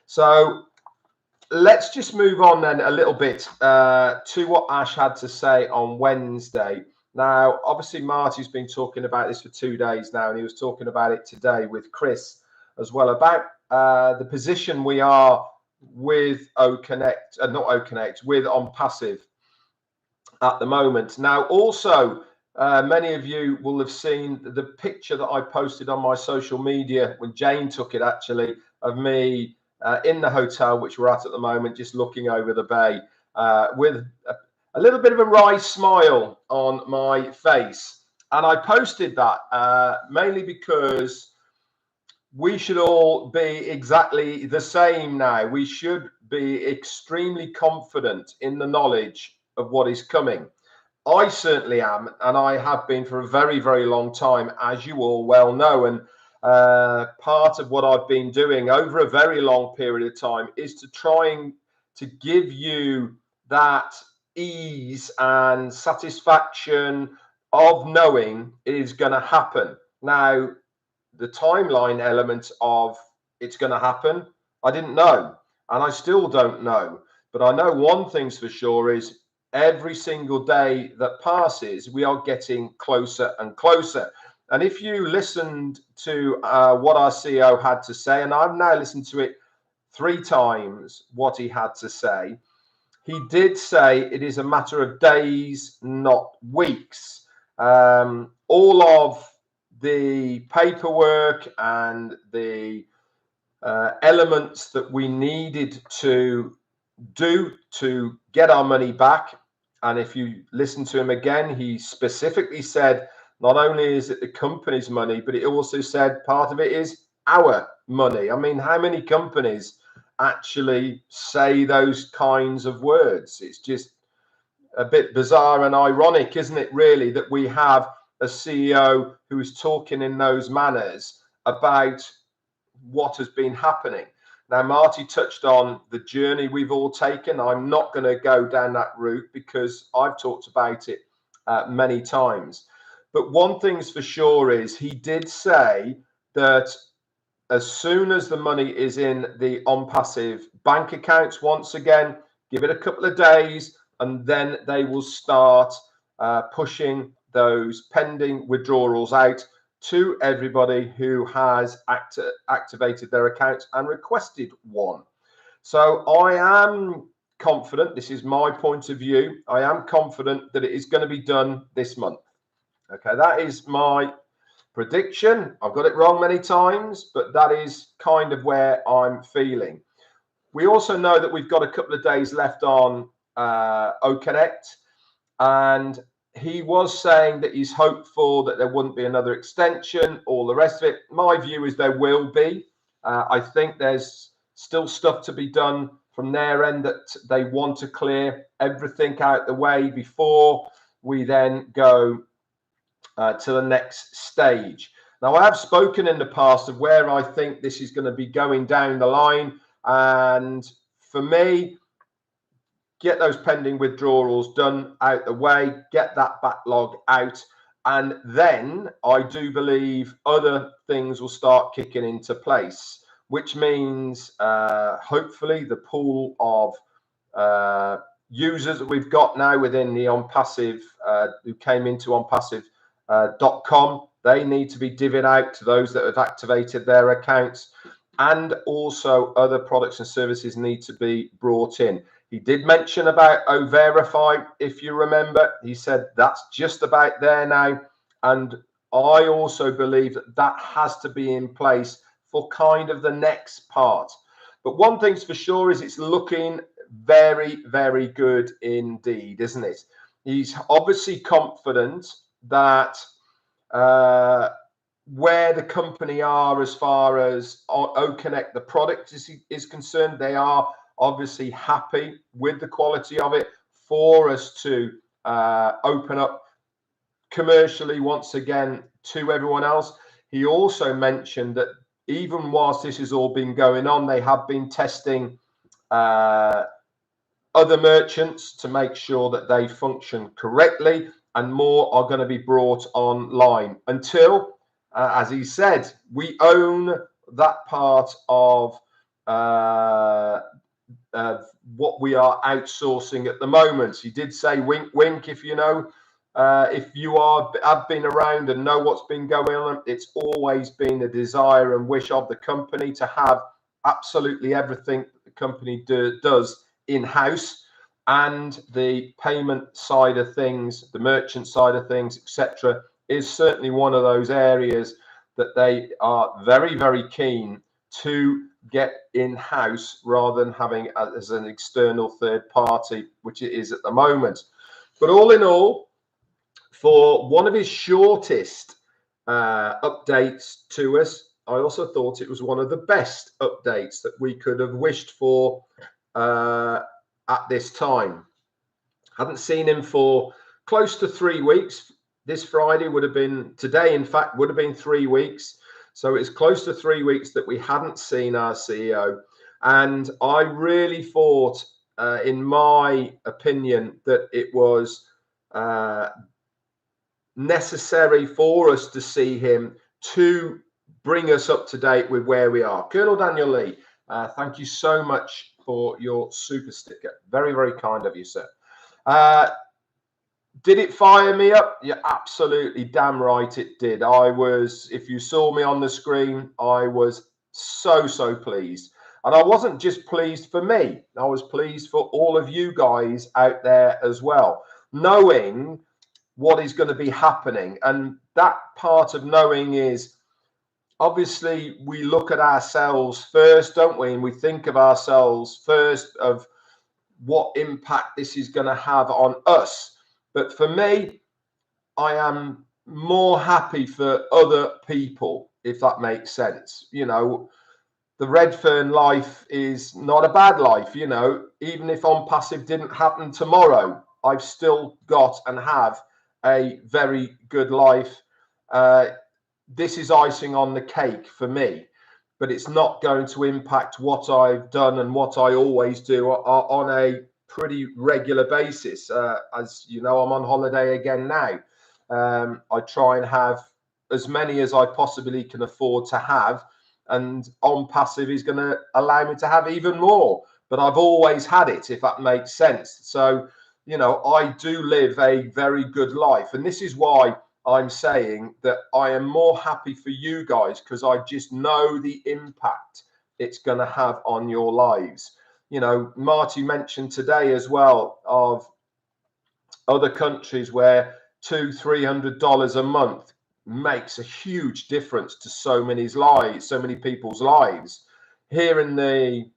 So let's just move on then a little bit to what Ash had to say on Wednesday. Now, obviously, Marty's been talking about this for 2 days now, and he was talking about it today with Chris as well about the position we are with OCONNECT, not OCONNECT, with OnPassive at the moment. Now, also, many of you will have seen the picture that I posted on my social media when Jane took it, actually, of me in the hotel, which we're at the moment, just looking over the bay with a little bit of a wry smile on my face. And I posted that mainly because we should all be exactly the same now. We should be extremely confident in the knowledge of what is coming. I certainly am, and I have been for a very, very long time, as you all well know. And part of what I've been doing over a very long period of time is to try to give you that ease and satisfaction of knowing it is going to happen. Now, the timeline element of it's going to happen, I didn't know, and I still don't know. But I know one thing's for sure is every single day that passes, we are getting closer and closer. And if you listened to what our CEO had to say, and I've now listened to it 3 times, what he had to say, he did say it is a matter of days, not weeks. All of the paperwork and the elements that we needed to do to get our money back. And if you listen to him again, he specifically said not only is it the company's money, but it also said part of it is our money. I mean, how many companies actually say those kinds of words? It's just a bit bizarre and ironic, isn't it, really, that we have a CEO who is talking in those manners about what has been happening. Now, Marty touched on the journey we've all taken. I'm not going to go down that route because I've talked about it many times. But one thing's for sure is he did say that as soon as the money is in the OnPassive bank accounts, once again, give it a couple of days, and then they will start pushing those pending withdrawals out to everybody who has activated their accounts and requested one. So I am confident, this is my point of view, I am confident that it is going to be done this month. Okay, that is my prediction. I've got it wrong many times, but that is kind of where I'm feeling. We also know that we've got a couple of days left on OCONNECT, and he was saying that he's hopeful that there wouldn't be another extension, all the rest of it. My view is there will be. I think there's still stuff to be done from their end that they want to clear everything out the way before we then go to the next stage. Now, I have spoken in the past of where I think this is going to be going down the line. And for me, get those pending withdrawals done out the way, get that backlog out, and then I do believe other things will start kicking into place, which means hopefully the pool of users that we've got now within the OnPassive who came into OnPassive.com, they need to be divvied out to those that have activated their accounts, and also other products and services need to be brought in. He did mention about OVERIFY, if you remember. He said that's just about there now. And I also believe that that has to be in place for kind of the next part. But one thing's for sure is it's looking very, very good indeed, isn't it? He's obviously confident that where the company are as far as OCONNECT, the product is concerned, they are obviously happy with the quality of it for us to open up commercially once again to everyone else. He also mentioned that even whilst this has all been going on, they have been testing other merchants to make sure that they function correctly, and more are going to be brought online until, as he said, we own that part of what we are outsourcing at the moment. He did say wink, wink. If you know, if you have been around and know what's been going on, it's always been a desire and wish of the company to have absolutely everything that the company does in-house, and the payment side of things, the merchant side of things, etc., is certainly one of those areas that they are very, very keen to get in-house rather than having as an external third party, which it is at the moment. But all in all, for one of his shortest updates to us, I also thought it was one of the best updates that we could have wished for at this time. Hadn't seen him for close to 3 weeks. This Friday would have been, today in fact, would have been 3 weeks. So it's close to 3 weeks that we hadn't seen our CEO. And I really thought, in my opinion, that it was necessary for us to see him to bring us up to date with where we are. Colonel Daniel Lee, thank you so much for your super sticker. Very, very kind of you, sir. Did it fire me up? Yeah, absolutely damn right it did. I was, if you saw me on the screen, I was so pleased. And I wasn't just pleased for me. I was pleased for all of you guys out there as well, knowing what is going to be happening. And that part of knowing is, obviously, we look at ourselves first, don't we? And we think of ourselves first of what impact this is going to have on us. But for me, I am more happy for other people, if that makes sense. You know, the Redfern life is not a bad life. You know, even if OnPassive didn't happen tomorrow, I've still got and have a very good life. This is icing on the cake for me, but it's not going to impact what I've done and what I always do on a pretty regular basis. As you know, I'm on holiday again now. I try and have as many as I possibly can afford to have, and OnPassive is going to allow me to have even more, but I've always had it, if that makes sense. So, you know, I do live a very good life, and this is why I'm saying that I am more happy for you guys, because I just know the impact it's going to have on your lives. You know, Marty mentioned today as well of other countries where $200-300 a month makes a huge difference to so many lives, so many people's lives. Here in the,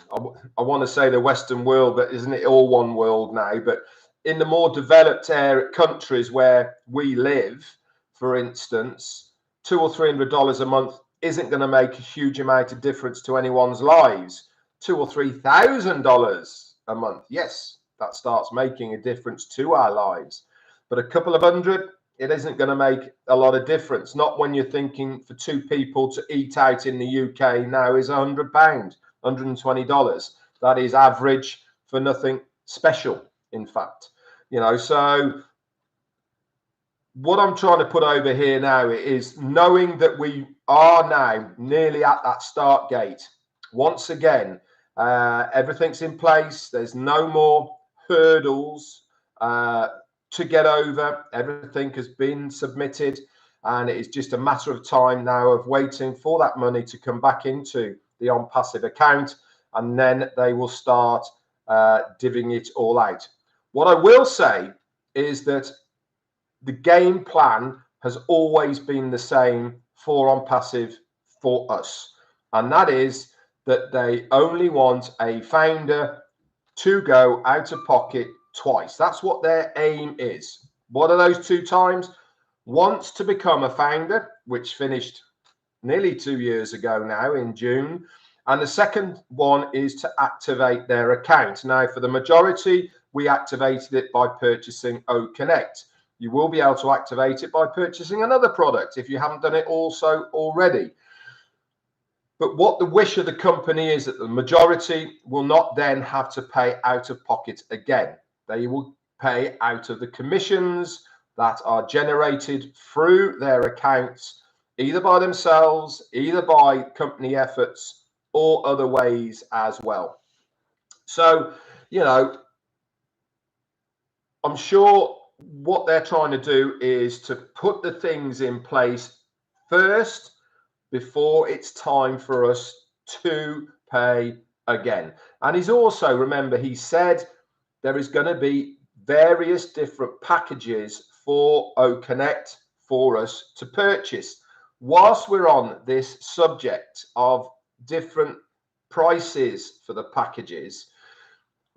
I want to say the Western world, but isn't it all one world now? But in the more developed countries where we live, for instance, $200 or $300 a month isn't going to make a huge amount of difference to anyone's lives. $2,000 or $3,000 a month, yes, that starts making a difference to our lives. But a couple of hundred, it isn't going to make a lot of difference. Not when you're thinking for two people to eat out in the UK now is £100, $120. That is average for nothing special, in fact. You know, so what I'm trying to put over here now is knowing that we are now nearly at that start gate. Once again, everything's in place. There's no more hurdles to get over. Everything has been submitted, and it is just a matter of time now of waiting for that money to come back into the OnPassive account, and then they will start divvying it all out. What I will say is that the game plan has always been the same for OnPassive for us, and that is that they only want a founder to go out of pocket twice. That's what their aim is. What are those 2 times? Once to become a founder, which finished nearly 2 years ago now in June. And the second one is to activate their account. Now, for the majority, we activated it by purchasing OCONNECT. You will be able to activate it by purchasing another product if you haven't done it also already. But what the wish of the company is that the majority will not then have to pay out of pocket again. They will pay out of the commissions that are generated through their accounts, either by themselves, either by company efforts, or other ways as well. So, you know, I'm sure what they're trying to do is to put the things in place first before it's time for us to pay again. And he's also, remember, he said there is going to be various different packages for OCONNECT for us to purchase. Whilst we're on this subject of different prices for the packages,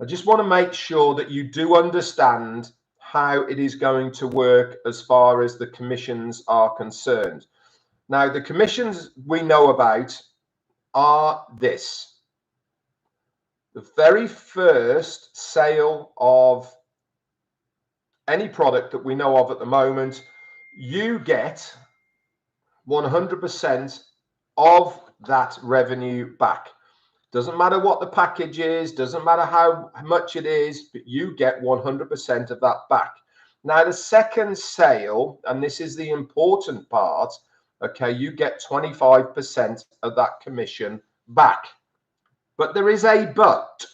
I just want to make sure that you do understand how it is going to work as far as the commissions are concerned. Now, the commissions we know about are this. The very first sale of any product that we know of at the moment, you get 100% of that revenue back. Doesn't matter what the package is, doesn't matter how much it is, but you get 100% of that back. Now, the second sale, and this is the important part, okay, you get 25% of that commission back. But there is a but.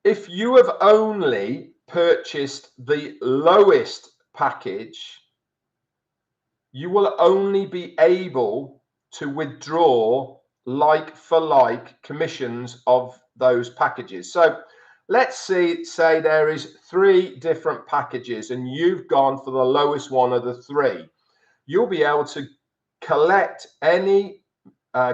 If you have only purchased the lowest package, you will only be able to withdraw like for like commissions of those packages. So let's say there is 3 different packages and you've gone for the lowest one of the 3. You'll be able to collect any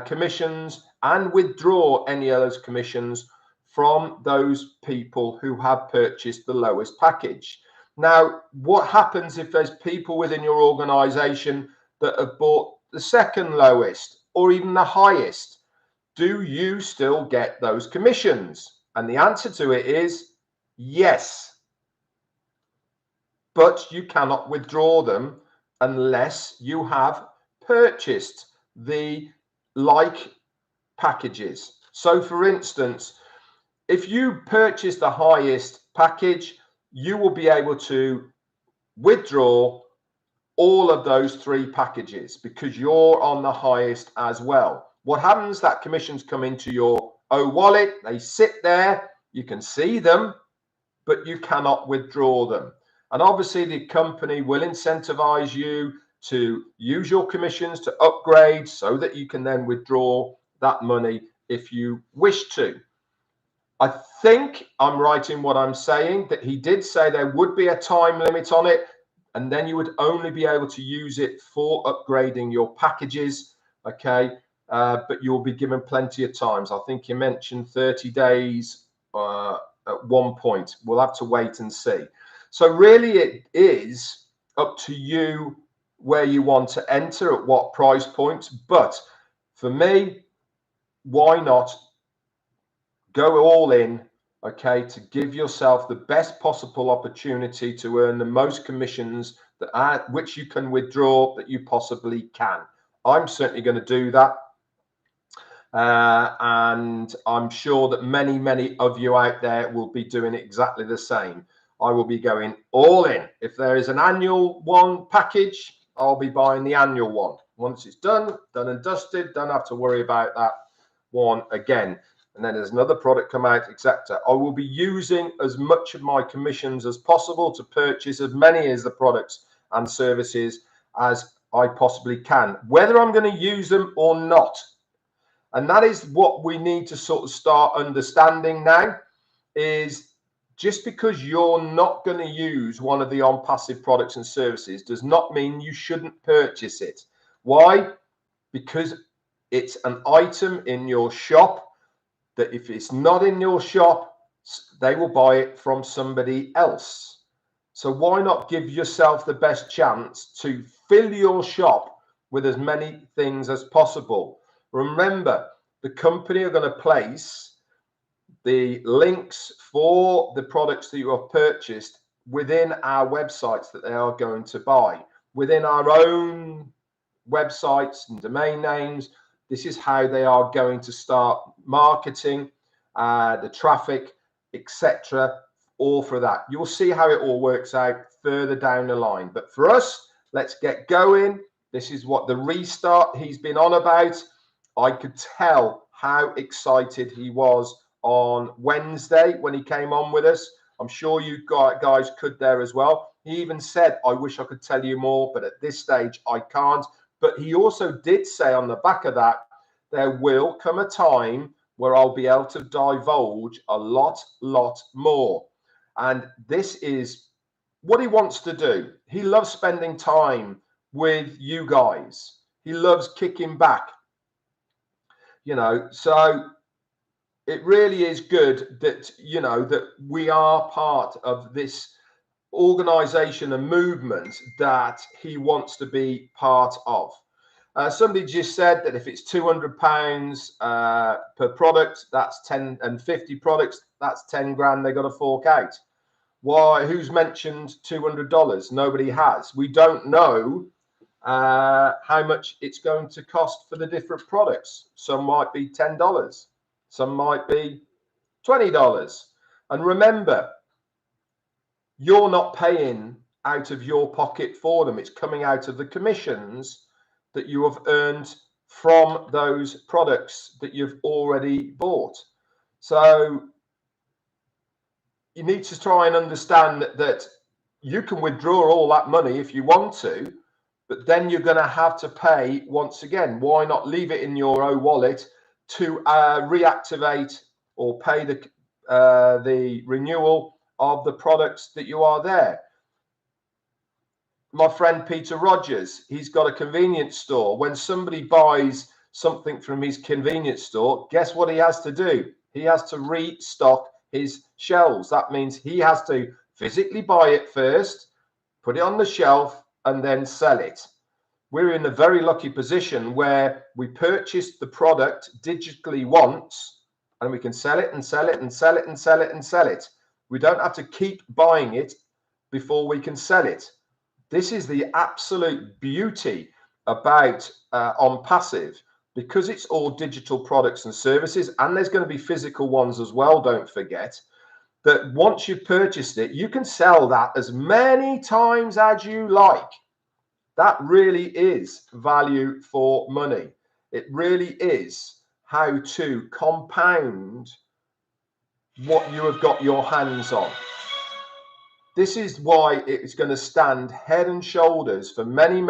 commissions and withdraw any of those commissions from those people who have purchased the lowest package. Now, what happens if there's people within your organization that have bought the second lowest or even the highest? Do you still get those commissions? And the answer to it is yes. But you cannot withdraw them unless you have purchased the like packages. So for instance, if you purchase the highest package, you will be able to withdraw all of those 3 packages because you're on the highest as well. What happens, that commissions come into your OWallet, they sit there, you can see them, but you cannot withdraw them. And obviously the company will incentivize you to use your commissions to upgrade so that you can then withdraw that money if you wish to. I think I'm right in what I'm saying, that he did say there would be a time limit on it, and then you would only be able to use it for upgrading your packages, okay? But you'll be given plenty of times. I think you mentioned 30 days at one point. We'll have to wait and see. So really it is up to you where you want to enter, at what price point. But for me, why not go all in, okay, to give yourself the best possible opportunity to earn the most commissions which you can withdraw that you possibly can. I'm certainly going to do that. And I'm sure that many of you out there will be doing exactly the same. I will be going all in. If there is an annual one package, I'll be buying the annual one. Once it's done and dusted, don't have to worry about that one again. And then there's another product come out, etc. I will be using as much of my commissions as possible to purchase as many as the products and services as I possibly can, whether I'm going to use them or not. And that is what we need to sort of start understanding now, is just because you're not going to use one of the OnPassive products and services does not mean you shouldn't purchase it. Why? Because it's an item in your shop that if it's not in your shop, they will buy it from somebody else. So why not give yourself the best chance to fill your shop with as many things as possible? Remember, the company are going to place the links for the products that you have purchased within our websites that they are going to buy, within our own websites and domain names. This is how they are going to start marketing, the traffic, etc. all for that. You'll see how it all works out further down the line. But for us, let's get going. This is what the restart he's been on about. I could tell how excited he was on Wednesday when he came on with us. I'm sure you guys could there as well. He even said, I wish I could tell you more, but at this stage I can't. But he also did say on the back of that, there will come a time where I'll be able to divulge a lot more. And this is what he wants to do. He loves spending time with you guys. He loves kicking back, you know. So it really is good that, you know, that we are part of this organization and movement that he wants to be part of. Somebody just said that if it's £200 per product, that's 10, and 50 products, that's 10 grand they got to fork out. Why? Who's mentioned $200? Nobody has. We don't know how much it's going to cost for the different products. Some might be $10, some might be $20. And remember, you're not paying out of your pocket for them. It's coming out of the commissions that you have earned from those products that you've already bought. So you need to try and understand that you can withdraw all that money if you want to, but then you're going to have to pay once again. Why not leave it in your OWallet to reactivate or pay the renewal of the products that you are there? My friend Peter Rogers, he's got a convenience store. When somebody buys something from his convenience store, guess what he has to do? He has to restock his shelves. That means he has to physically buy it first, put it on the shelf, and then sell it. We're in a very lucky position where we purchased the product digitally once, and we can sell it and sell it and sell it and sell it and sell it. We don't have to keep buying it before we can sell it. This is the absolute beauty about OnPassive, because it's all digital products and services, and there's going to be physical ones as well, don't forget, that once you've purchased it, you can sell that as many times as you like. That really is value for money. It really is how to compound what you have got your hands on. This is why it's going to stand head and shoulders for many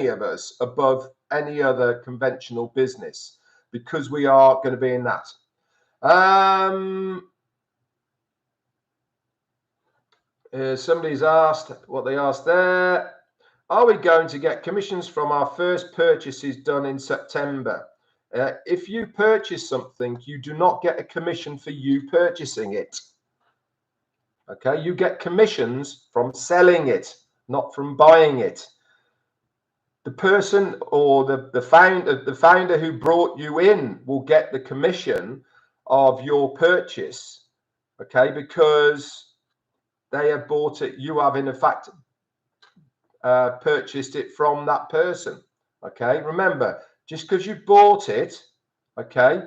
of us above any other conventional business, because we are going to be in that. Somebody's asked what they asked there. Are we going to get commissions from our first purchases done in September? If you purchase something, you do not get a commission for you purchasing it. Okay, you get commissions from selling it, not from buying it. The person or the founder who brought you in will get the commission of your purchase, okay, because they have bought it. You have in fact purchased it from that person. Okay, remember, just because you bought it, okay,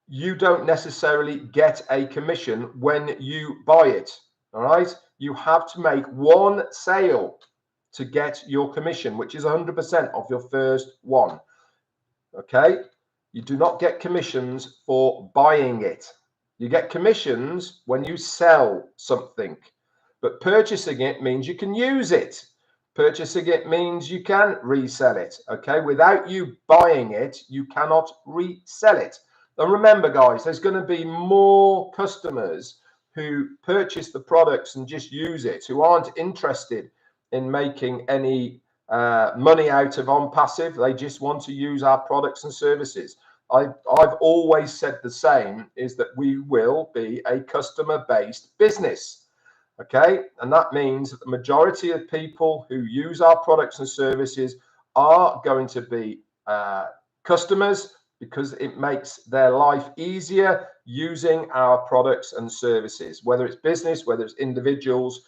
you don't necessarily get a commission when you buy it. All right, you have to make one sale to get your commission, which is 100% of your first one. Okay, you do not get commissions for buying it. You get commissions when you sell something, but purchasing it means you can use it. Purchasing it means you can resell it. Okay, without you buying it, you cannot resell it. And remember, guys, there's going to be more customers who purchase the products and just use it, who aren't interested in making any money out of OnPassive. They just want to use our products and services. I've always said the same, is that we will be a customer-based business. Okay, and that means that the majority of people who use our products and services are going to be customers, because it makes their life easier using our products and services, whether it's business, whether it's individuals,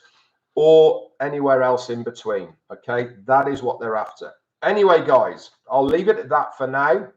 or anywhere else in between. Okay, that is what they're after. Anyway, guys, I'll leave it at that for now.